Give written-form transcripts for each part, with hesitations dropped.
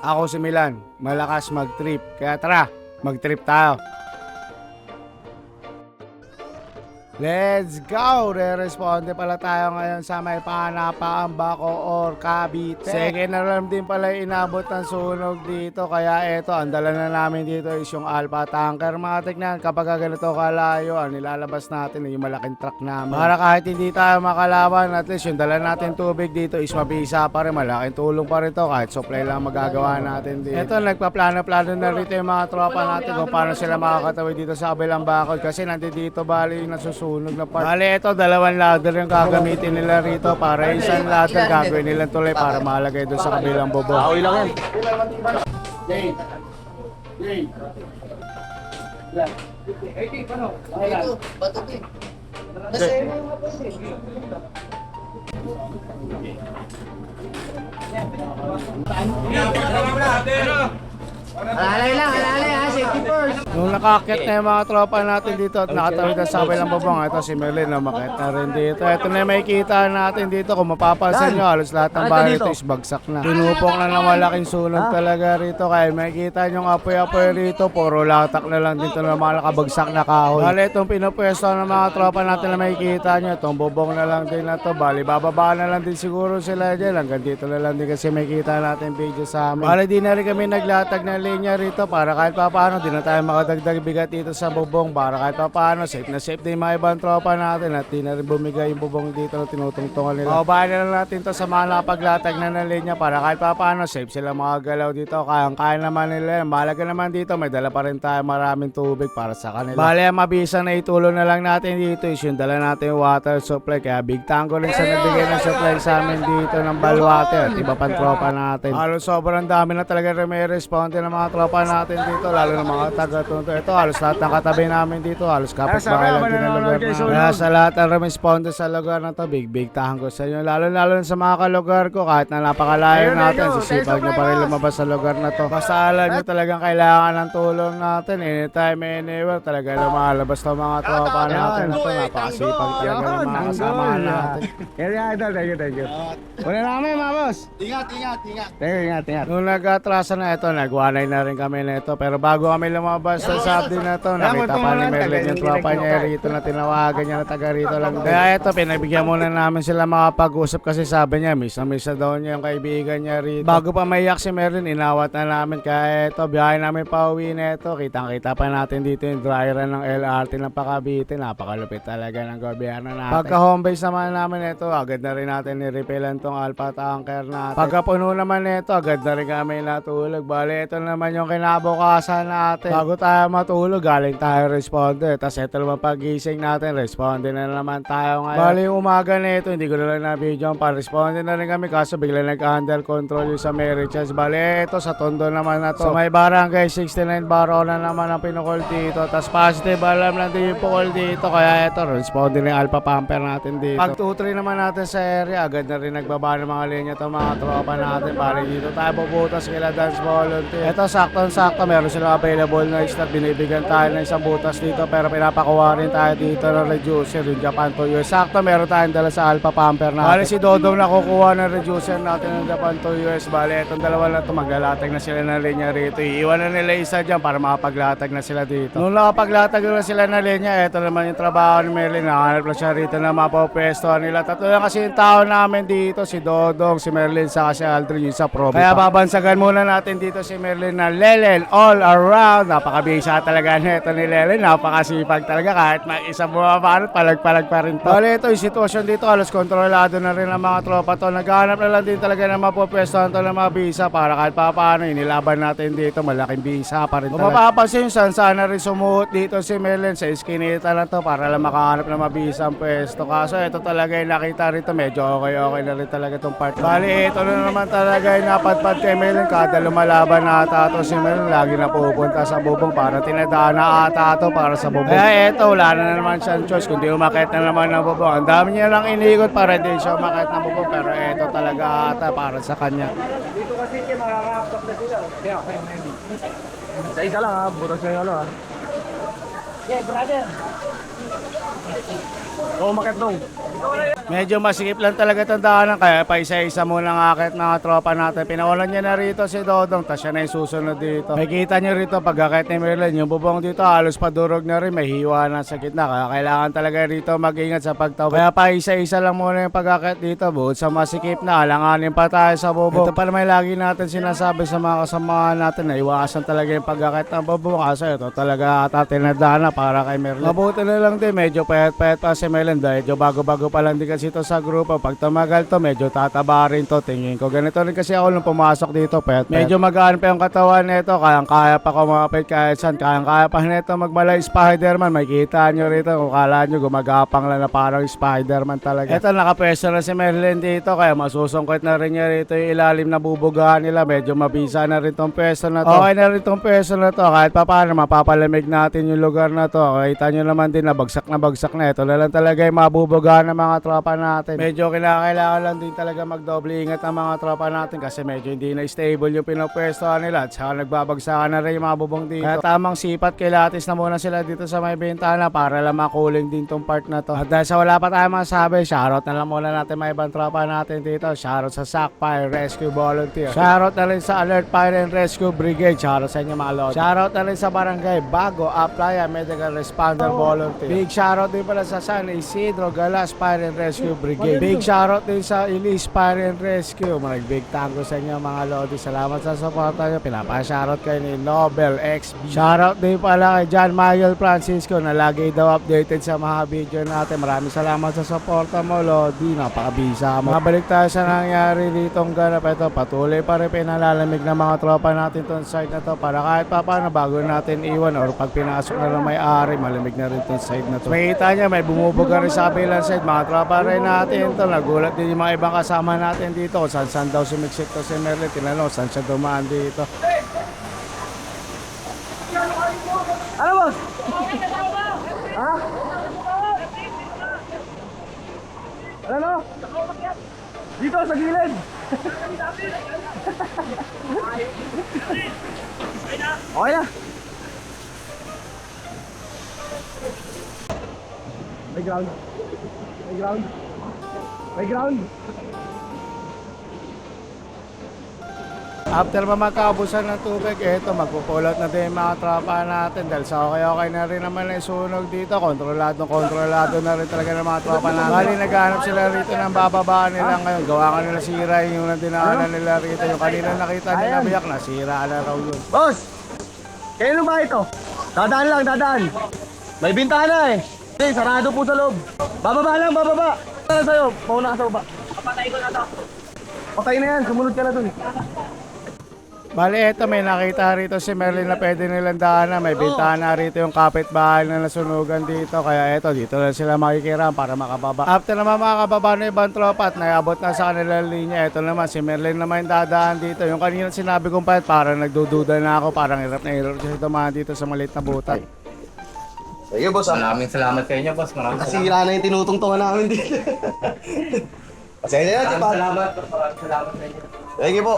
Ako si Milan, malakas mag-trip. Kaya tara, mag-trip tayo. Let's go! Re-responde pala tayo ngayon sa may Panapaan, Bacoor, Cavite. Second alarm din pala inabot ng sunog dito. Kaya eto, ang dala na namin dito is yung Alpha Tanker. Mga tignan, kapag ganito kalayo, ang nilalabas natin yung malaking truck namin. Para kahit hindi tayo makalaban, at least yung dala natin tubig dito is mabisa pa rin. Malaking tulong pa rin to kahit supply lang magagawa natin dito. Eto, nagpaplano-plano na rito yung mga tropa natin kung paano sila makakatawid dito sa kabilang bakod. Kasi nandito bali yung nasusunog na part. Bali, ito, dalawang ladder yung gagamitin nila rito. Para isang ladder gagawin nilang tuloy para malagay doon sa kabilang bubong. Aoy lang yan. Ito, bato din. Nasa iyo mga pwede. Alalay lang, alalay ha, safety first. Nung nakakit na yung mga tropa natin dito at nakatawid na sa kabilang bubong, ito si Merlin na makit na rin dito. Ito na yung makikita natin dito. Kung mapapansin nyo, halos lahat ng bahay ito is bagsak na. Pinupok na ng malaking sunog talaga rito. Kaya makikita nyo nga apoy-apoy rito. Puro latak na lang dito ng mga nakabagsak na kahoy. Bali, itong pinupwesto ng mga tropa natin na makikita nyo. Itong bubong na lang din na to. Bali, bababa na lang din siguro sila dyan. Hanggang dito na lang din kasi makikita natin video sa amin. Bali, di na rin kami naglatag ng linya rito para kahit paano di na tayo makadagdag bigat dito sa bubong para kahit paano safe na safe din mga ibang tropa natin at di na rin bumigay yung bubong dito na tinutungtungan nila. Babayan na lang natin to sa mga napaglatag na ng linya para kahit paano safe sila makagalaw dito. Kaya naman nila. Malaga naman dito may dala pa rin tayo maraming tubig para sa kanila. Bale, mabisa na itulong na lang natin dito is yung dala natin yung water supply. Kaya big tango rin sa nagbigay ng supply sa amin dito ng Balwater at iba pang tropa natin. Halos sobrang dami na talaga rin may responde ng mga tropa natin dito, lalo ng mga taga-tunto. Ito, halos lahat ng katabi namin dito, halos kapit-bahay lang din ang lugar na. Kaya sa lahat ng responde sa lugar na to, big tango sa inyo. Lalo sa mga kalugar ko, kahit na napakalayo natin, sisipag nyo pa rin lumabas sa lugar na to. Basta alam nyo talagang kailangan ng tulong natin, anytime, anywhere, talaga lumalabas ng mga tropa natin. Ito, napakasipag talaga ng mga kasama natin. Thank you. Wala namin, mga boss. Ingat. Ingat. Nung nag-atrasa na ito, nagwanay na rin kami na ito. Pero bago kami lumabas sa subdi na ito, nakita pa ni Merlin yung tropa niya rito na tinawagan niya na taga rito lang. Kaya ito, pinagbigyan muna namin sila makapag-usap kasi sabi niya, miss na daw niya yung kaibigan niya rito. Bago pa maiyak si Merlin, inawat na namin. Kaya ito, biyahe namin pa uwi na ito. Kitang-kita pa natin dito yung dry run ng LRT ng Cavite. Napakalupit talaga ng gobyerno natin. Pagka home base naman namin ito, agad na rin natin nirepellan tong Alpha Tanker natin. Pagka puno naman ito, agad na rin kami natulog. Bale, ito naman yung kinabukasan natin. Bago tayo matulog, galing tayo responde. Tapos ito naman pagising natin, responde na naman tayo ngayon. Bale, yung umaga na ito, hindi ko na lang na-video pa. Responde na rin kami kaso bigla nag-under control yung sa Merichas. Bale, ito sa Tondo naman na to. Sa may barangay 69 Barona naman ang pinukol dito. Tapos positive alam lang din yung pukol dito. Kaya ito, responde na yung Alpha Pumper natin dito. Pag 2-3 naman natin sa area, agad na rin nagbaba ng mga linya to mga tropa natin. Pare dito tayo puputas kila Dance Volunteer. Ito sakto meron silang available na start. Binibigyan tayo ng isang butas dito pero pinapakuha rin tayo dito ng reducer yung Japan to US. Sakto meron tayong dala sa Alpha Pumper natin. Bale si Dodong nakukuha ng reducer natin ng Japan to US. Bale itong dalawa na ito maglalatag na sila ng linya rito. Iiwan na nila isa dyan para makapaglatag na sila dito. Nung nakapaglatag na sila ng linya, ito naman yung trabaho ni Merlin. Nakahanap lang siya rito na mapapwestuhan nila. Tatlo lang kasi yung tao namin dito, si Dodong, si Merlin, saka si Aldrin yung sa probe. Kaya babansagan muna natin dito si Merlin na Lelen all around. Napakabisa talaga nito ni Lelen. Napakasipag talaga kahit mag-isa bumabanot, palag-palag pa rin to. Bale ito yung sitwasyon dito, halos kontrolado na rin ang mga tropa to. Naghahanap na lang din talaga na mapapwestuhan to ng mga bisa para kahit paano inilaban natin dito. Malaking bisa pa rin talaga. Kung mapapansin saan sana rin sumuot dito si Merlin sa iskinita na to para lang makahanap ng mabisa ang pwesto. Kaso ito talaga yung nakita rito, medyo okay na rin talaga itong part. Bali ito na naman talaga yung napadpad kay Merlin. Kada lumalaban na ata to si Merlin, lagi na pupunta sa bubong para tinadaan na ata to para sa bubong. Kaya ito, wala na naman siyang choice kundi umakit na naman ng bubong. Ang dami niya lang inikot para din siya umakit ng bubong pero ito talaga ata para sa kanya. Dito kasi makakapag na sila. Kaya kayo ready. Sa isa lang ha, butas kayo ano ha. Yeah, brother. Oo, umakyat dong. Medyo masikip lang talaga itong daanan, kaya pa isa-isa muna ng akit mga tropa natin. Pinawalan niya na rito si Dodong, tas siya na yung susunod dito. Makikita niyo rito pag akit ni Merlin, yung bubong dito halos padurog na rin, may hiwa na sa gitna. Kaya kailangan talaga rito mag-ingat sa pagtawid. Kaya pa isa-isa lang muna yung pag-akit dito, buod sa masikip na, alanganin pa tayo sa bubong. Ito pa naman lagi natin sinasabi sa mga kasamahan natin na iwasan talaga yung pag-akit ng bubong, kasi ito talaga tatinadaan na para kay Merlin. Mabuti na lang din, medyo payat-payat pa si Merlin dahil bago-bago pa lang din kasi ito sa grupo. Pag tumagal to, medyo tataba rin to. Tingin ko ganito rin kasi ako nung pumasok dito, medyo magaan pa yung katawan nito, kayang-kaya pa kumapit kahit saan, kayang-kaya pa nito magmalay Spider-Man. Makikita nyo rito kung kala nyo gumagapang lang na parang Spider-Man talaga. Ito, nakapwesto na si Merlin dito, kaya masusungkit na rin niya rito yung ilalim na bubugahan nila. Medyo mabisa na rin tong pwesto na to. Okay na rin tong pwesto na to, kahit pa paano mapapalamig natin yung lugar na to. Kita nyo naman din na bagsak na. Ito na lang talaga yung mabubugahan ng mga tropa natin. Medyo kinakailangan lang din talaga magdoble ingat ang mga tropa natin kasi medyo hindi na stable yung pinapwestohan nila at saka nagbabagsakan na rin yung mga bubong dito. Kaya tamang sipat, kilatis na muna sila dito sa may bintana para lang makuling din tong part na to. At dahil sa wala pa tayong masabi, shoutout na lang muna natin mga ibang tropa natin dito. Shoutout sa SAC Fire Rescue Volunteer. Shoutout na rin sa Alert Fire and Rescue Brigade. Shoutout sa inyo mga lord. Shoutout na rin sa Barangay Bago Aplaya Medical Responder Volunteer. Big shoutout din pala sa San Isidro Galas Fire and Rescue Brigade. Big shoutout din sa Elise Fire and Rescue. Big tango sa inyo mga lodi. Salamat sa suporta nyo. Pinapa-shoutout kayo ni Nobel XB. Shoutout din pala kay John Michael Francisco na lagi daw updated sa mga video natin. Maraming salamat sa suporta mo, lodi. Napakabisa mo. Mabalik tayo sa nangyari ditong ganap. Ito, patuloy pa rin pinalalamig ng mga tropa natin tong side na to para kahit pa paano bago natin iwan or pag pinasok na ng may-ari, malamig na rin tong side na to. Makikita niya, may bumubuga rin sa kabilang side. Mga tropa rin natin ito. Nagulat din yung mga ibang kasama natin dito kung saan daw sumiksik to si Merlin. Tinanong saan siya dumaan dito. Ano boss? Ha? Ano? Dito sa gilid. Okay na. May ground. May ground. May ground. After magkaubusan ng tubig, eto magpupulot na din yung mga tropa natin dahil sa okay na rin naman yung sunog dito. Kontrolado na rin talaga ng mga tropa natin. Bali naghahanap sila rito ng bababaan nila ngayon. Gawa ka nila sira yung dinaanan nila rito. Yung kanina nakita nila biyak, nasira na raw yun. Boss! Kailan ba ito? Dadaan lang, dadaan. May bintana eh. Okay, sarado po sa loob. Bababa lang, bababa. Ano sa'yo? Mauna ka sa baba. Papatay ko na to. Patay na yan, sumunod ka na dun. Bali, eto may nakita rito si Merlin na pwede nilang daanan. May bintana rito yung kapitbahay na nasunugan dito. Kaya eto, dito na sila makikiram para makababa. After naman makakababa na ibang tropa at naiabot na sa kanilang linya, eto naman si Merlin naman yung dadaan dito. Yung kanina sinabi kong pahit, parang nagdududa na ako. Parang hirap na hirap siya dumaan dito sa maliit na butas. Sige boss ah. Maraming salamat sa inyo, boss. Maraming salamat. Nasira na yung tinutungtungan namin dito. Pasensya na, Maraming Tipa. salamat. Maraming salamat sa inyo. Sige po.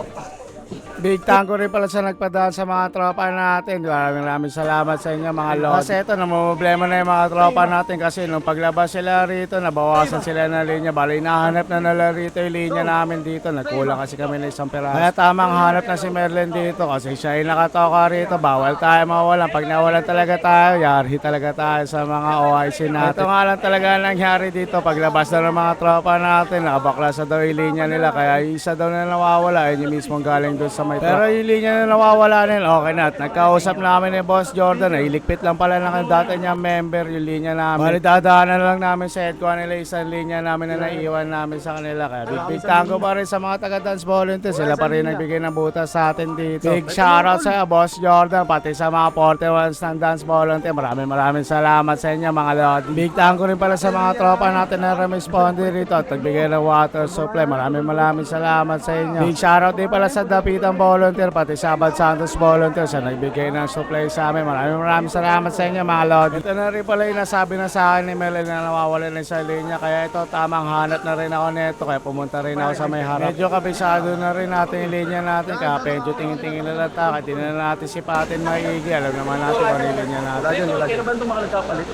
Big tanko rin pala sa nagpadaan sa mga tropa natin. Maraming salamat sa inyo mga lord. Kasi ito, namumblema na yung mga tropa natin kasi nung paglabas sila rito, nabawasan sila ng linya. Bali, nahanap na nila rito yung linya namin dito. Nagkulang kasi kami ng isang piraso. Kaya tamang hanap na si Merlin dito kasi siya yung nakatoka rito. Bawal tayo mawalan. Pag nawalan talaga tayo, yari talaga tayo sa mga OIC natin. Ito nga lang talaga nangyari dito. Paglabas na ng mga tropa natin, nakabaklas na daw yung linya nila. Kaya yung isa daw na nawawala, yun yung mismong galing doon sa may truck. Pero yung linya na nawawala nila, okay na. At nagkausap namin ni Boss Jordan, ilikpit lang pala ng dati niyang member yung linya namin. Bali, dadaanan lang namin sa headquarter nila isang linya namin na naiiwan namin sa kanila. Kaya big tango pa rin sa mga taga-dance volunteer. Sila pa rin nagbigay ng butas sa atin dito. Big shoutout sa Boss Jordan, pati sa mga 41s ng dance volunteer. Maraming salamat sa inyo mga lodi. Big tango rin pala sa mga tropa natin na responde rito at nagbigay ng water supply. Maraming salamat sa inyo. Big shoutout din pala sa Dapitan Volunteer, pati sa Abad Santos Volunteer sa nagbigay ng supply sa amin. Maraming salamat sa inyo mga lord. Ito na rin pala yung nasabi na sa akin ni Merlin na nawawala na sa linya. Kaya ito, tamang hanap na rin ako nito. Kaya pumunta rin ako sa may harap. Medyo kabisado na rin natin yung linya natin. Kaya medyo tingin-tingin na lang tayo. Kaya tinan natin si Patin maigi. Alam naman natin kung yung linya natin. Kaya ba itong mga nagkapalit?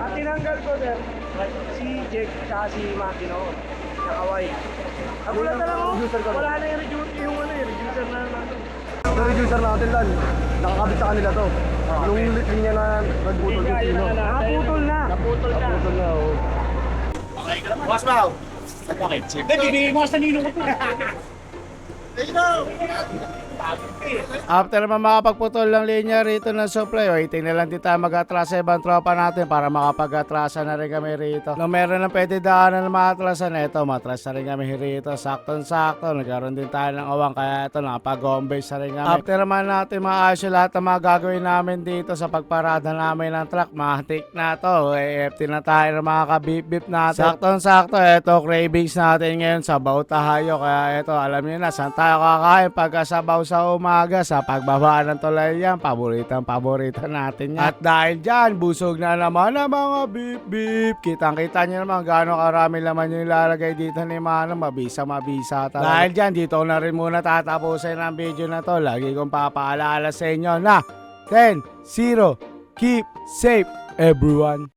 At tinanggal ko sir, si Jake tsaka si Makino, nakaway. Nagulat na lang ako, wala na yung reducer, reducer na natin. Yung reducer natin lang, nakakabit sa kanila to. Yung linya na nagputol yung sino. Naputol na! Naputol na, oo. Boss Mau! Bakit? Hindi, bibigay mo sa ninong ko. After naman makapagputol ng linya rito ng supply, waiting na lang din tayo mag-atras sa ibang tropa natin para makapag-atrasa na rin kami rito. Nung meron ng pwede daanan na maatrasan, eto, matras na rin kami rito. Sakto-sakto, nagkaroon din tayo ng awang, kaya eto, nakapag-home-base na rin kami. After naman natin maayos yung lahat ng mga gagawin namin dito sa pagparada namin ng truck, matik na to. EFT na tayo ng mga kabip-bip natin. Sakto-sakto, eto, cravings natin ngayon sa tayo. Kaya eto, alam niyo na, saan tayo kakain pagkasabaw sa umaga sa pagbaba ng tulay yan. Paborito natin yan. At dahil dyan, busog na naman ang mga beep-beep. Kitang-kita nyo naman gaano karami naman yung ilalagay dito ni Manong. Mabisa talaga. Dahil dyan, dito na rin muna tatapusin ang video na to. Lagi kong papaalala sa inyo na 10-0, keep safe everyone.